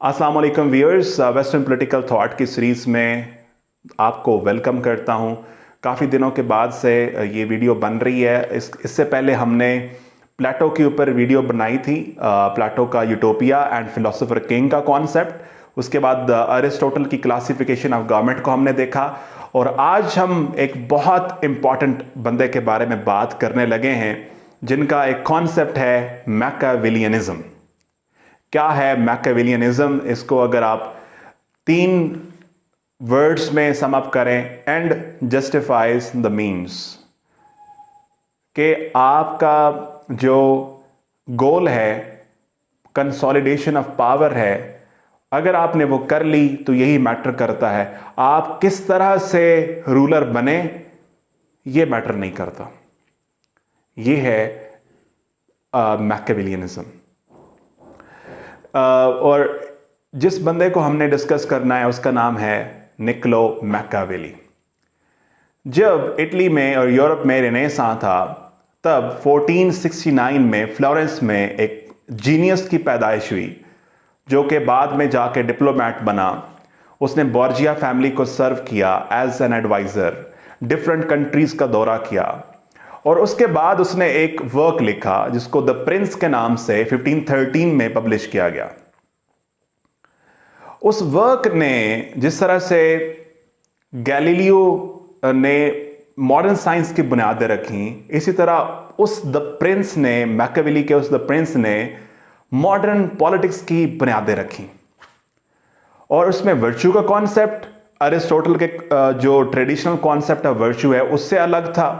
अस्सलाम वालेकुम viewers, western political thought की सीरीज़ में आपको वेलकम करता हूं। काफ़ी दिनों के बाद से ये वीडियो बन रही है। इससे पहले हमने प्लेटो के ऊपर वीडियो बनाई थी, प्लेटो का यूटोपिया एंड फिलोसोफर किंग का कॉन्सेप्ट। उसके बाद अरिस्टोटल की क्लासिफिकेशन ऑफ गवर्नमेंट को हमने देखा, और आज हम एक बहुत इंपॉर्टेंट बंदे के बारे में बात करने लगे हैं जिनका एक कॉन्सेप्ट है मैकियावेलियनिज्म। क्या है मैकियावेलियनिज्म? इसको अगर आप 3 वर्ड्स में सम अप करें, एंड जस्टिफाइज द मीन्स, कि आपका जो गोल है कंसोलिडेशन ऑफ पावर है, अगर आपने वो कर ली तो यही मैटर करता है। आप किस तरह से रूलर बने ये मैटर नहीं करता। ये है मैकियावेलियनिज्म। और जिस बंदे को हमने डिस्कस करना है उसका नाम है निकोलो मैकियावेली। जब इटली में और यूरोप में रेनेसां था, तब 1469 में फ्लोरेंस में एक जीनियस की पैदाइश हुई, जो कि बाद में जाके डिप्लोमेट बना। उसने बोर्जिया फैमिली को सर्व किया as an advisor, different countries का दौरा किया, और उसके बाद उसने एक वर्क लिखा जिसको द प्रिंस के नाम से 1513 में पब्लिश किया गया। उस वर्क ने जिस तरह से गैलीलियो ने मॉडर्न साइंस की बुनियादें रखी, इसी तरह उस द प्रिंस ने, मैकियावेली के उस द प्रिंस ने मॉडर्न पॉलिटिक्स की बुनियादें रखी। और उसमें वर्च्यू का कॉन्सेप्ट अरिस्टोटल के जो ट्रेडिशनल कॉन्सेप्ट ऑफ वर्च्यू है उससे अलग था,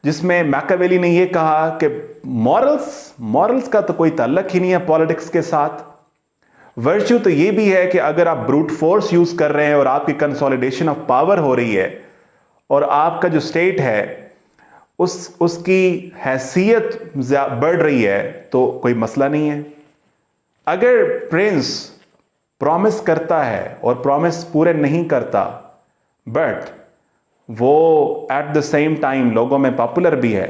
जिसमें मैकियावेली ने यह कहा कि मॉरल्स का तो कोई ताल्लुक ही नहीं है पॉलिटिक्स के साथ। वर्च्यू तो यह भी है कि अगर आप ब्रूट फोर्स यूज कर रहे हैं और आपकी कंसोलिडेशन ऑफ पावर हो रही है और आपका जो स्टेट है उसकी हैसियत बढ़ रही है, तो कोई मसला नहीं है। अगर प्रिंस प्रॉमिस करता है और प्रॉमिस पूरे नहीं करता, बट वो एट द सेम टाइम लोगों में पॉपुलर भी है,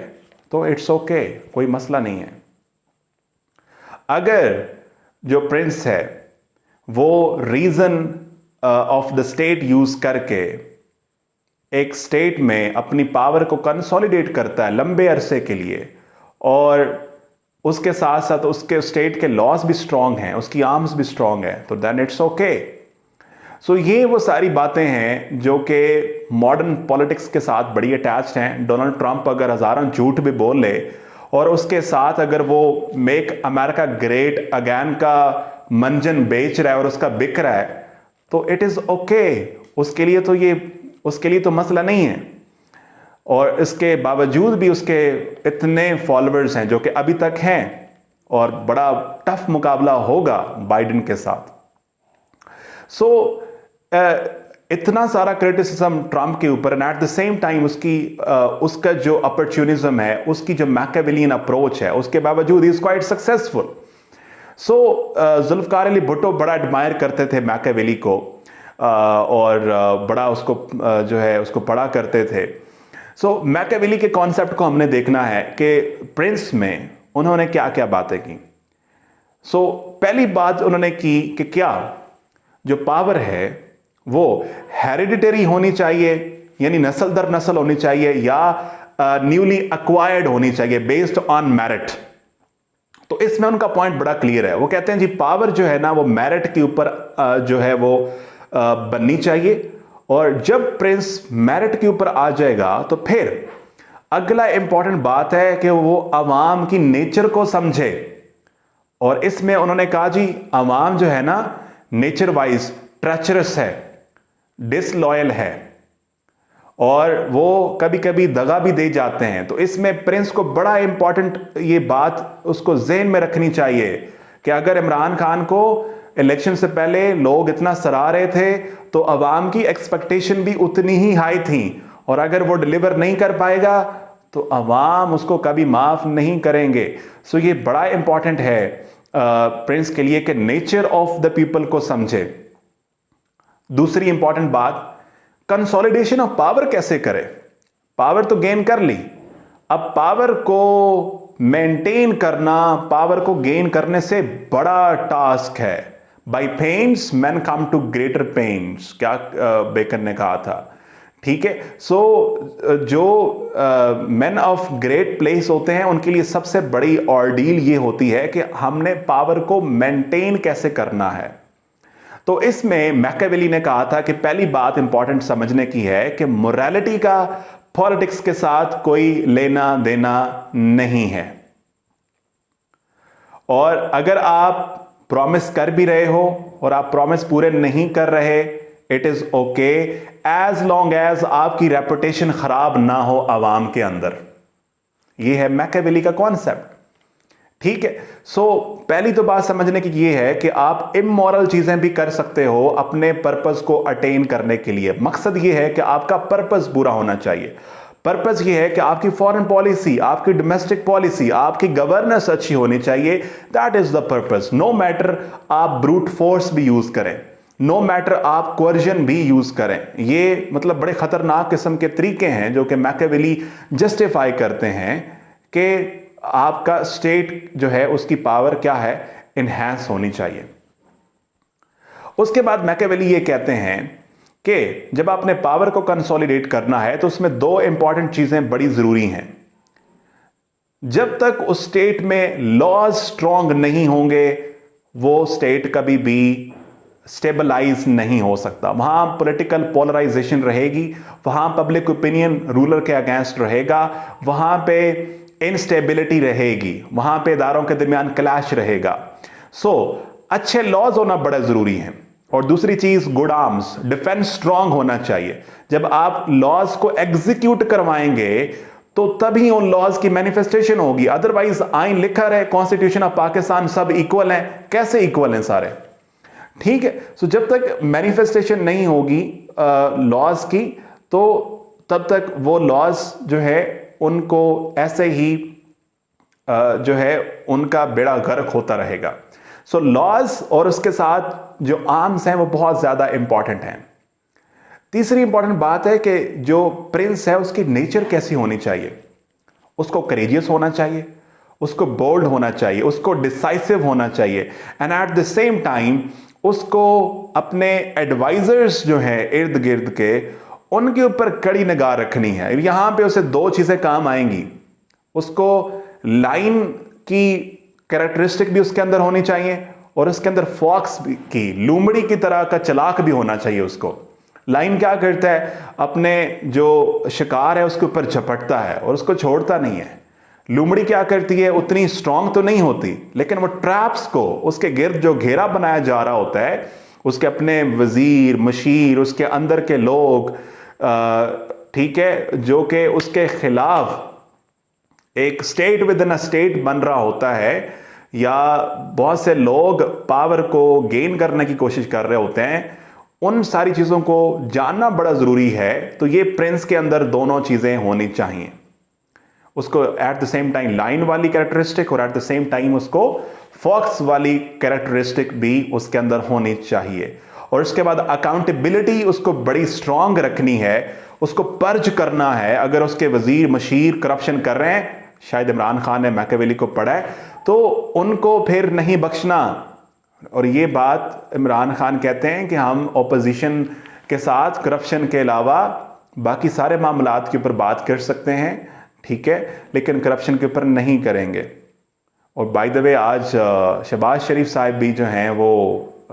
तो इट्स ओके, कोई मसला नहीं है। अगर जो प्रिंस है वो reason of the state use करके एक स्टेट में अपनी पावर को कंसोलिडेट करता है लंबे अरसे के लिए, और उसके साथ साथ उसके स्टेट के लॉज भी स्ट्रांग हैं, उसकी आर्म्स भी स्ट्रांग है, तो देन इट्स ओके। सो ये वो सारी बातें हैं जो कि मॉडर्न पॉलिटिक्स के साथ बड़ी अटैच्ड हैं। डोनाल्ड ट्रंप अगर हजारों झूठ भी बोल ले और उसके साथ अगर वो मेक अमेरिका ग्रेट अगेन का मंजन बेच रहा है और उसका बिक रहा है, तो इट इज ओके। उसके लिए तो मसला नहीं है। और इसके बावजूद भी उसके इतने फॉलोअर्स हैं जो कि अभी तक हैं, और बड़ा टफ मुकाबला होगा बाइडेन के साथ। सो इतना सारा क्रिटिसिज्म ट्रंप के ऊपर, and at the same time उसका जो अपॉर्चुनिज्म है, उसकी जो मैकियावेलियन अप्रोच है, उसके बावजूद इज क्वाइट सक्सेसफुल। सो जुल्फकार अली भुट्टो बड़ा एडमायर करते थे मैकियावेली को, और बड़ा उसको जो है उसको पढ़ा करते थे। सो मैकियावेली के कॉन्सेप्ट को हमने देखना है कि प्रिंस में उन्होंने क्या क्या बातें की। सो पहली बात उन्होंने की कि क्या जो पावर है वो हेरिडिटरी होनी चाहिए, यानी नस्ल दर नस्ल होनी चाहिए, या न्यूली एक्वायर्ड होनी चाहिए बेस्ड ऑन मेरिट। तो इसमें उनका पॉइंट बड़ा क्लियर है। वो कहते हैं जी पावर जो है ना वो मेरिट के ऊपर जो है वो बननी चाहिए, और जब प्रिंस मेरिट के ऊपर आ जाएगा तो फिर अगला इंपॉर्टेंट बात है कि वो अवाम की नेचर को समझे। और इसमें उन्होंने कहा जी अवाम जो है ना नेचर वाइज ट्रेचरस है, डिसलॉयल है, और वो कभी कभी दगा भी दे जाते हैं। तो इसमें प्रिंस को बड़ा इंपॉर्टेंट ये बात उसको ज़हन में रखनी चाहिए कि अगर इमरान खान को इलेक्शन से पहले लोग इतना सराह रहे थे, तो अवाम की एक्सपेक्टेशन भी उतनी ही हाई थी, और अगर वो डिलीवर नहीं कर पाएगा तो अवाम उसको कभी माफ नहीं करेंगे। सो ये बड़ा इंपॉर्टेंट है प्रिंस के लिए कि नेचर ऑफ द पीपल को समझे। दूसरी इंपॉर्टेंट बात, कंसोलिडेशन ऑफ पावर कैसे करे। पावर तो गेन कर ली, अब पावर को मेंटेन करना, पावर को गेन करने से बड़ा टास्क है, by pains men come to greater pains, क्या बेकन ने कहा था। ठीक है, सो जो मेन ऑफ ग्रेट प्लेस होते हैं उनके लिए सबसे बड़ी ऑर्डील ये होती है कि हमने पावर को मेंटेन कैसे करना है। तो इसमें मैकियावेली ने कहा था कि पहली बात इंपॉर्टेंट समझने की है कि मोरालिटी का पॉलिटिक्स के साथ कोई लेना देना नहीं है, और अगर आप प्रॉमिस कर भी रहे हो और आप प्रॉमिस पूरे नहीं कर रहे, it is okay as long as आपकी रेपुटेशन खराब ना हो आवाम के अंदर। यह है मैकियावेली का कॉन्सेप्ट। ठीक है, सो पहली तो बात समझने की यह है कि आप इमोरल चीजें भी कर सकते हो अपने पर्पस को अटेन करने के लिए। मकसद यह है कि आपका पर्पस पूरा होना चाहिए। पर्पस ये है कि आपकी फॉरेन पॉलिसी, आपकी डोमेस्टिक पॉलिसी, आपकी गवर्नेंस अच्छी होनी चाहिए। That is the purpose. No matter आप ब्रूट फोर्स भी यूज करें, नो मैटर आप कोर्जन भी यूज करें। ये मतलब बड़े खतरनाक किस्म के तरीके हैं जो कि मैकियावेली जस्टिफाई करते हैं कि आपका स्टेट जो है उसकी पावर क्या है, इनहैंस होनी चाहिए। उसके बाद मैकियावेली ये कहते हैं कि जब आपने पावर को कंसोलिडेट करना है तो उसमें दो इंपॉर्टेंट चीजें बड़ी जरूरी हैं। जब तक उस स्टेट में लॉज स्ट्रांग नहीं होंगे वो स्टेट कभी भी स्टेबलाइज नहीं हो सकता। वहां पॉलिटिकल पोलराइजेशन रहेगी, वहां पब्लिक ओपिनियन रूलर के अगेंस्ट रहेगा, वहां पे इनस्टेबिलिटी रहेगी, वहां पे इदारों के दरमियान क्लैश रहेगा। सो अच्छे लॉज होना बड़ा जरूरी है। और दूसरी चीज गुड आर्म्स, डिफेंस स्ट्रांग होना चाहिए। जब आप लॉज को एग्जीक्यूट करवाएंगे तो तभी उन लॉज की मैनिफेस्टेशन होगी। अदरवाइज आइन लिखा रहे कॉन्स्टिट्यूशन ऑफ पाकिस्तान सब इक्वल हैं, कैसे इक्वल हैं सारे? ठीक है, सो जब तक मैनिफेस्टेशन नहीं होगी लॉज की तो तब तक वो लॉज जो है उनको ऐसे ही जो है उनका बेड़ा गर्क होता रहेगा। सो लॉज और उसके साथ जो आर्म्स हैं वो बहुत ज्यादा इंपॉर्टेंट हैं। तीसरी इंपॉर्टेंट बात है कि जो प्रिंस है उसकी नेचर कैसी होनी चाहिए। उसको करेजियस होना चाहिए, उसको बोल्ड होना चाहिए, उसको डिसाइसिव होना चाहिए, and at the same time उसको अपने एडवाइजर्स जो हैं इर्द गिर्द के उनके ऊपर कड़ी निगाह रखनी है। यहां पे उसे दो चीजें काम आएंगी। उसको लाइन की कैरेक्टरिस्टिक भी उसके अंदर होनी चाहिए और उसके अंदर फॉक्स की, लूमड़ी की तरह का चालाक भी होना चाहिए उसको। लाइन क्या करता है, अपने जो शिकार है उसके ऊपर झपटता है और उसको छोड़ता नहीं है। लूमड़ी क्या करती है, उतनी स्ट्रांग तो नहीं होती लेकिन वो ट्रैप्स को, उसके गिर्द जो घेरा बनाया जा रहा होता है, उसके अपने वजीर मशीर, उसके अंदर के लोग, ठीक है, जो कि उसके खिलाफ एक state with in a state बन रहा होता है, या बहुत से लोग पावर को गेन करने की कोशिश कर रहे होते हैं, उन सारी चीजों को जानना बड़ा जरूरी है। तो ये प्रिंस के अंदर दोनों चीजें होनी चाहिए। उसको at the same time line वाली कैरेक्टरिस्टिक और एट द सेम टाइम उसको फॉक्स वाली कैरेक्टरिस्टिक भी उसके अंदर होनी चाहिए। और उसके बाद अकाउंटेबिलिटी उसको बड़ी स्ट्रांग रखनी है, उसको पर्ज करना है। अगर उसके वजीर मशीर करप्शन कर रहे हैं, शायद इमरान खान ने मैकियावेली को पढ़ा है, तो उनको फिर नहीं बख्शना। और ये बात इमरान खान कहते हैं कि हम ओपोजिशन के साथ करप्शन के अलावा बाकी सारे मामलात के ऊपर बात कर सकते हैं, ठीक है, लेकिन करप्शन के ऊपर नहीं करेंगे। और बाय द वे आज शहबाज शरीफ साहब भी जो हैं वो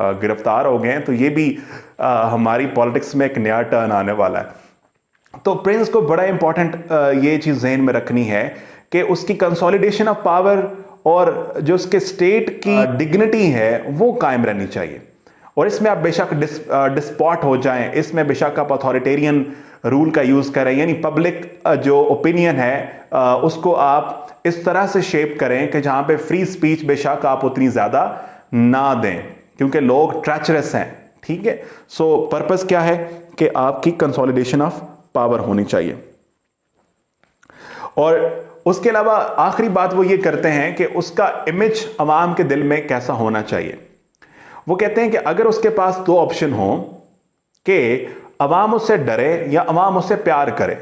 गिरफ्तार हो गए हैं, तो ये भी हमारी पॉलिटिक्स में एक नया टर्न आने वाला है। तो प्रिंस को बड़ा इंपॉर्टेंट ये चीज जहन में रखनी है कि उसकी कंसोलिडेशन ऑफ पावर और जो उसके स्टेट की डिग्निटी है वो कायम रहनी चाहिए। और इसमें आप बेशक डिस्पॉट हो जाएं, इसमें बेशक आप अथॉरिटेरियन रूल का यूज करें, यानी पब्लिक जो ओपिनियन है उसको आप इस तरह से शेप करें कि जहां पे फ्री स्पीच बेशक आप उतनी ज्यादा ना दें, क्योंकि लोग ट्रेचरस हैं। ठीक है, सो पर्पस क्या है कि आपकी कंसोलिडेशन ऑफ पावर होनी चाहिए। और उसके अलावा आखिरी बात वो ये करते हैं कि उसका इमेज अवाम के दिल में कैसा होना चाहिए। वो कहते हैं कि अगर उसके पास दो ऑप्शन हो कि अवाम उससे डरे या अवाम उससे प्यार करे,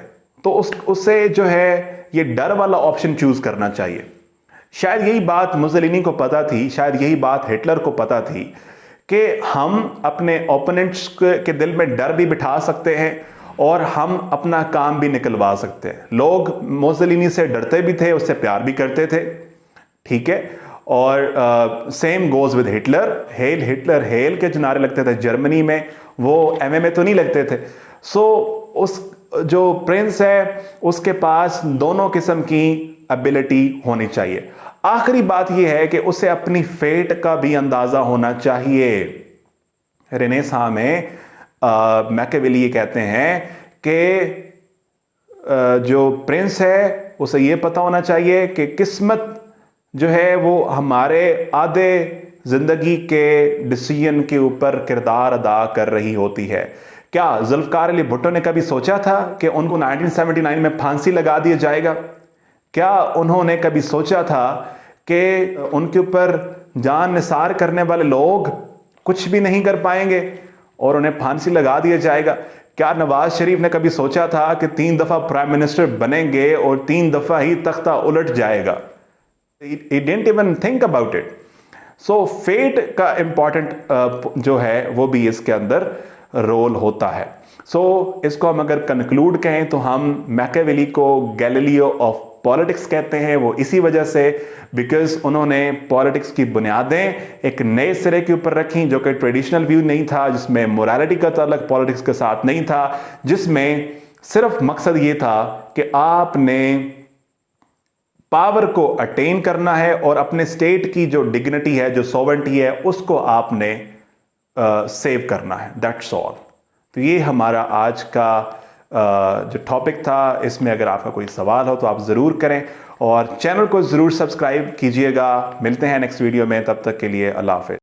तो उससे जो है ये डर वाला ऑप्शन चूज करना चाहिए। शायद यही बात मुसोलिनी को पता थी, शायद यही बात हिटलर को पता थी कि हम अपने ओपोनेंट्स के दिल में डर भी बिठा सकते हैं और हम अपना काम भी निकलवा सकते हैं। लोग मोसोलिनी से डरते भी थे, उससे प्यार भी करते थे, ठीक है। और same goes with Hitler. Hitler hello के जो नारे लगते थे जर्मनी में, वो एमए तो नहीं लगते थे। सो उस जो प्रिंस है उसके पास दोनों किस्म की एबिलिटी होनी चाहिए। आखिरी बात यह है कि उसे अपनी फेट का भी अंदाजा होना चाहिए। रेनेसां में मैकियावेली ये कहते हैं कि जो प्रिंस है उसे यह पता होना चाहिए कि किस्मत जो है वो हमारे आधे जिंदगी के डिसीजन के ऊपर किरदार अदा कर रही होती है। क्या जुल्फकार अली भुट्टो ने कभी सोचा था कि उनको 1979 में फांसी लगा दिया जाएगा? क्या उन्होंने कभी सोचा था कि उनके ऊपर जान निसार करने वाले लोग कुछ भी नहीं कर पाएंगे और उन्हें फांसी लगा दिया जाएगा? क्या नवाज शरीफ ने कभी सोचा था कि 3 दफा प्राइम मिनिस्टर बनेंगे और 3 दफा ही तख्ता उलट जाएगा? He didn't even think about it. So fate का इंपॉर्टेंट जो है वो भी इसके अंदर रोल होता है। सो इसको हम अगर कंक्लूड कहें तो हम मैकियावेली को गैलीलियो ऑफ पॉलिटिक्स कहते हैं। वो इसी वजह से बिकॉज उन्होंने पॉलिटिक्स की बुनियादें एक नए सिरे के ऊपर रखी जो कि ट्रेडिशनल व्यू नहीं था, जिसमें मोरालिटी का ताल्लुक पॉलिटिक्स के साथ नहीं था, जिसमें सिर्फ मकसद ये था कि आपने पावर को अटेन करना है और अपने स्टेट की जो डिग्निटी है, जो सॉवरेंटी है, उसको आपने सेव करना है। That's all. तो ये हमारा आज का जो टॉपिक था। इसमें अगर आपका कोई सवाल हो तो आप ज़रूर करें और चैनल को ज़रूर सब्सक्राइब कीजिएगा। मिलते हैं नेक्स्ट वीडियो में, तब तक के लिए अल्लाह हाफ़िज़।